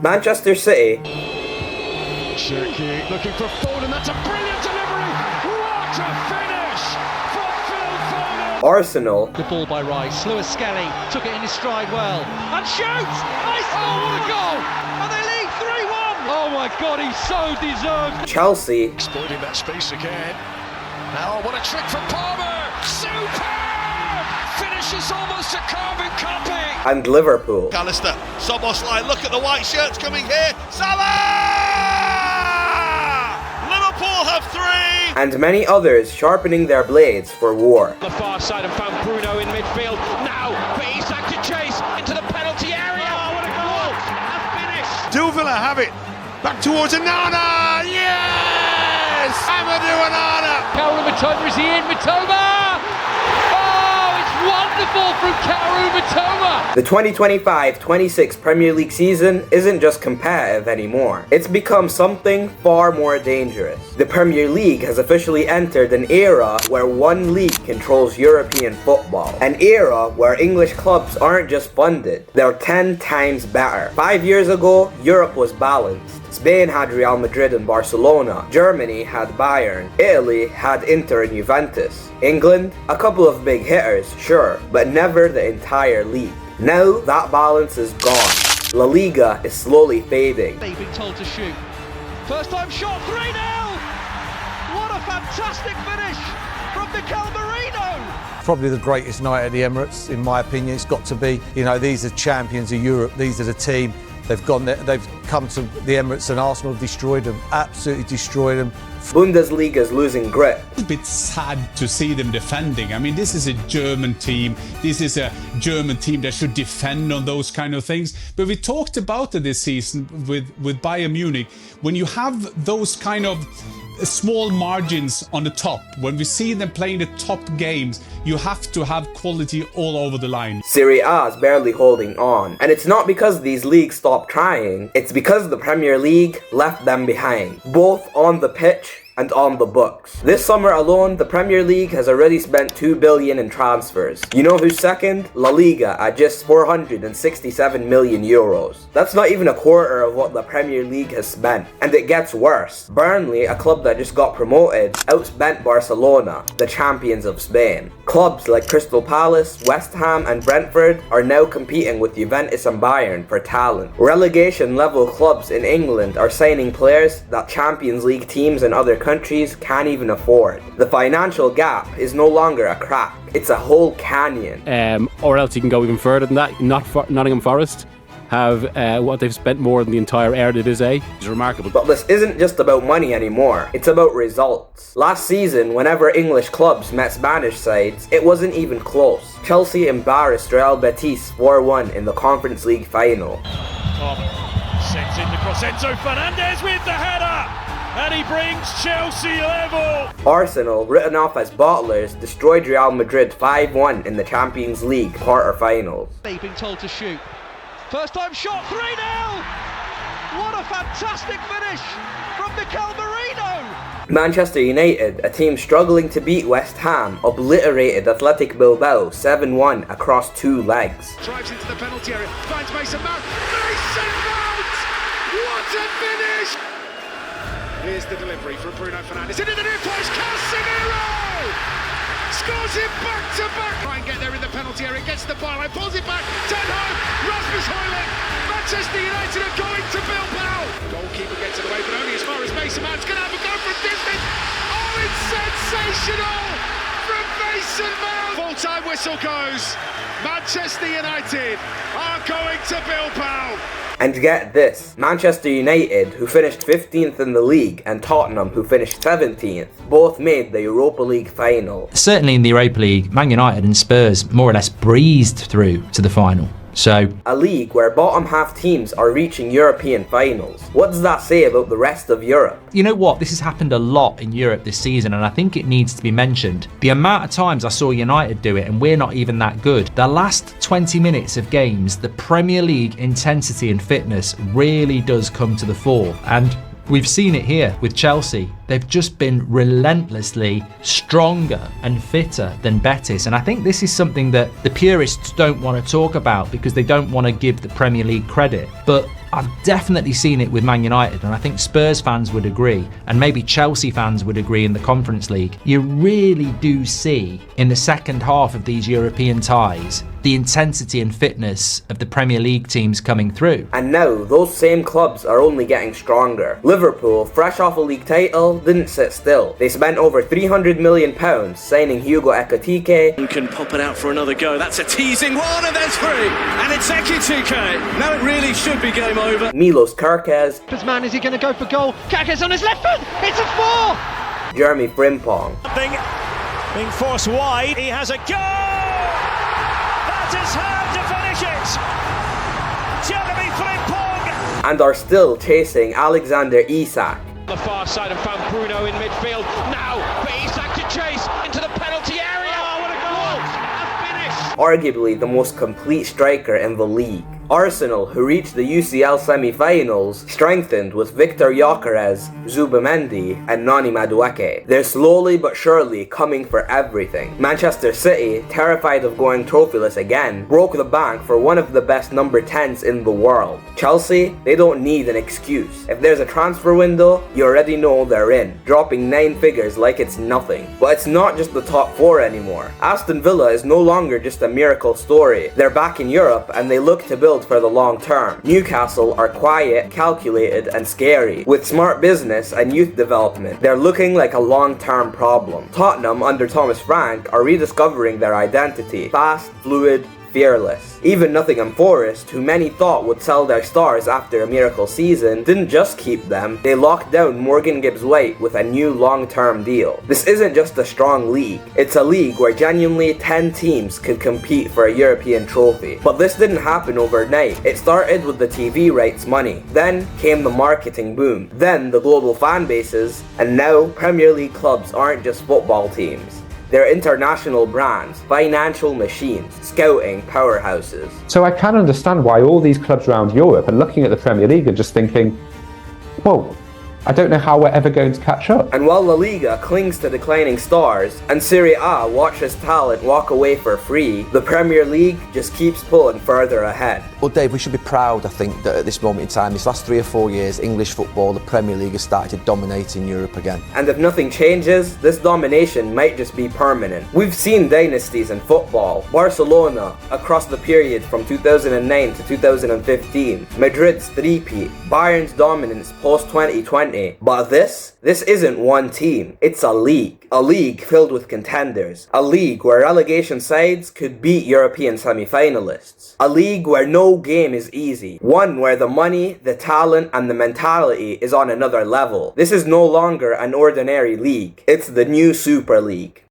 Manchester City. Cherky looking for Foden, that's a brilliant delivery! What a finish for Phil Foden! Arsenal. The ball by Rice, Lewis Skelly took it in his stride well, and shoots! Oh, what a goal! And they lead 3-1! Oh my God, he so deserves. Chelsea. Exploiting that space again. Now, what a trick from Palmer! Superb! Finishes almost a carbon copy! And Liverpool. Alistair, Szoboszlai, look at the white shirts coming here. Salah! Liverpool have 3! And many others sharpening their blades for war. The far side and found Bruno in midfield. Now for Isak to chase into the penalty area. Oh, what a goal! A finish! Do Villa have it? Back towards Onana! Yes! Amadou Onana! Kaoru Mitoma, is he in? Mitoma! Oh, it's wonderful from Kaoru Mitoma! The 2025-26 Premier League season isn't just competitive anymore. It's become something far more dangerous. The Premier League has officially entered an era where one league controls European football. An era where English clubs aren't just funded, they're 10 times better. 5 years ago, Europe was balanced. Spain had Real Madrid and Barcelona. Germany had Bayern. Italy had Inter and Juventus. England, a couple of big hitters, sure, but never the entire league. Now that balance is gone. La Liga is slowly fading. They've been told to shoot. First time shot, 3-0! What a fantastic finish from Mikel Merino! Probably the greatest night at the Emirates, in my opinion. It's got to be. You know, these are champions of Europe. These are the team. They've gone there, they've come to the Emirates, and Arsenal destroyed them, absolutely destroyed them. Bundesliga's losing grip. It's a bit sad to see them defending. I mean, this is a German team. This is a German team that should defend on those kind of things. But we talked about it this season with Bayern Munich. When you have those kind of small margins on the top, when we see them playing the top games, you have to have quality all over the line. Serie A is barely holding on, and it's not because these leagues stopped trying, it's because the Premier League left them behind, both on the pitch and on the books. This summer alone, the Premier League has already spent $2 billion in transfers. You know who's second? La Liga at just €467 million. That's not even a quarter of what the Premier League has spent. And it gets worse. Burnley, a club that just got promoted, outspent Barcelona, the champions of Spain. Clubs like Crystal Palace, West Ham and Brentford are now competing with Juventus and Bayern for talent. Relegation level clubs in England are signing players that Champions League teams in other countries can't even afford. The financial gap is no longer a crack, it's a whole canyon. Or else you can go even further than that. Nottingham Forest have what they've spent more than the entire Eredivisie. It's remarkable. But this isn't just about money anymore, it's about results. Last season, whenever English clubs met Spanish sides, it wasn't even close. Chelsea embarrassed Real Betis 4-1 in the Conference League final. Sends in the cross, Enzo Fernandez with the header! And he brings Chelsea level! Arsenal, written off as bottlers, destroyed Real Madrid 5-1 in the Champions League quarter-finals. They've been told to shoot. First time shot, 3-0! What a fantastic finish from Mikel Merino! Manchester United, a team struggling to beat West Ham, obliterated Athletic Bilbao 7-1 across 2 legs. Drives into the penalty area, finds Mason Mount. Mason Mount! What a finish! Here's the delivery from Bruno Fernandes. Into the near post, Casemiro! Scores it back to back! Try and get there in the penalty area, gets the byline, pulls it back, Ten Hag, Rasmus Højlund! Manchester United are going to Bilbao! Goalkeeper gets it away, but only as far as Mason Mount's going to have a go from distance! Oh, it's sensational! From Mason Mount! Full-time whistle goes. Manchester United are going to Bilbao! And get this, Manchester United, who finished 15th in the league, and Tottenham, who finished 17th, both made the Europa League final. Certainly in the Europa League, Man United and Spurs more or less breezed through to the final. So, a league where bottom half teams are reaching European finals. What does that say about the rest of Europe? You know what? This has happened a lot in Europe this season, and I think it needs to be mentioned. The amount of times I saw United do it, and we're not even that good. The last 20 minutes of games, the Premier League intensity and fitness really does come to the fore. And we've seen it here with Chelsea. They've just been relentlessly stronger and fitter than Betis. And I think this is something that the purists don't want to talk about because they don't want to give the Premier League credit. But I've definitely seen it with Man United, and I think Spurs fans would agree, and maybe Chelsea fans would agree in the Conference League. You really do see in the second half of these European ties the intensity and fitness of the Premier League teams coming through. And now, those same clubs are only getting stronger. Liverpool, fresh off a league title, didn't sit still. They spent over £300 million signing Hugo Ekitike. You can pop it out for another go. That's a teasing one, and there's three. And it's Ekitike. Now it really should be game over. Milos Kerkez. His man, is he going to go for goal? Kaká's on his left foot. It's a 4. Jeremy Frimpong. Being forced wide. He has a go. That is how to finish it. Jeremy Frimpong. And are still chasing Alexander Isak. The far side and found Bruno in midfield. Now for Isak to chase into the penalty area. Oh, what a goal! A finish. Arguably the most complete striker in the league. Arsenal, who reached the UCL semi-finals, strengthened with Victor Gyökeres, Zubimendi and Noni Madueke. They're slowly but surely coming for everything. Manchester City, terrified of going trophyless again, broke the bank for one of the best number 10s in the world. Chelsea, they don't need an excuse. If there's a transfer window, you already know they're in, dropping 9 figures like it's nothing. But it's not just the top 4 anymore. Aston Villa is no longer just a miracle story. They're back in Europe and they look to build for the long term. Newcastle are quiet, calculated and scary. With smart business and youth development, they're looking like a long-term problem. Tottenham under Thomas Frank are rediscovering their identity. Fast, fluid, fearless. Even Nottingham Forest, who many thought would sell their stars after a miracle season, didn't just keep them, they locked down Morgan Gibbs-White with a new long-term deal. This isn't just a strong league, it's a league where genuinely 10 teams could compete for a European trophy. But this didn't happen overnight. It started with the TV rights money, then came the marketing boom, then the global fan bases, and now Premier League clubs aren't just football teams. They're international brands, financial machines, scouting powerhouses. So I can understand why all these clubs around Europe are looking at the Premier League and just thinking, whoa, I don't know how we're ever going to catch up. And while La Liga clings to declining stars, and Serie A watches talent walk away for free, the Premier League just keeps pulling further ahead. Well, Dave, we should be proud, I think, that at this moment in time, these last 3 or 4 years, English football, the Premier League has started to dominate in Europe again. And if nothing changes, this domination might just be permanent. We've seen dynasties in football. Barcelona, across the period from 2009 to 2015. Madrid's three-peat. Bayern's dominance post-2020. But this isn't one team. It's a league. A league filled with contenders. A league where relegation sides could beat European semi-finalists. A league where no game is easy. One where the money, the talent, and the mentality is on another level. This is no longer an ordinary league. It's the new Super League.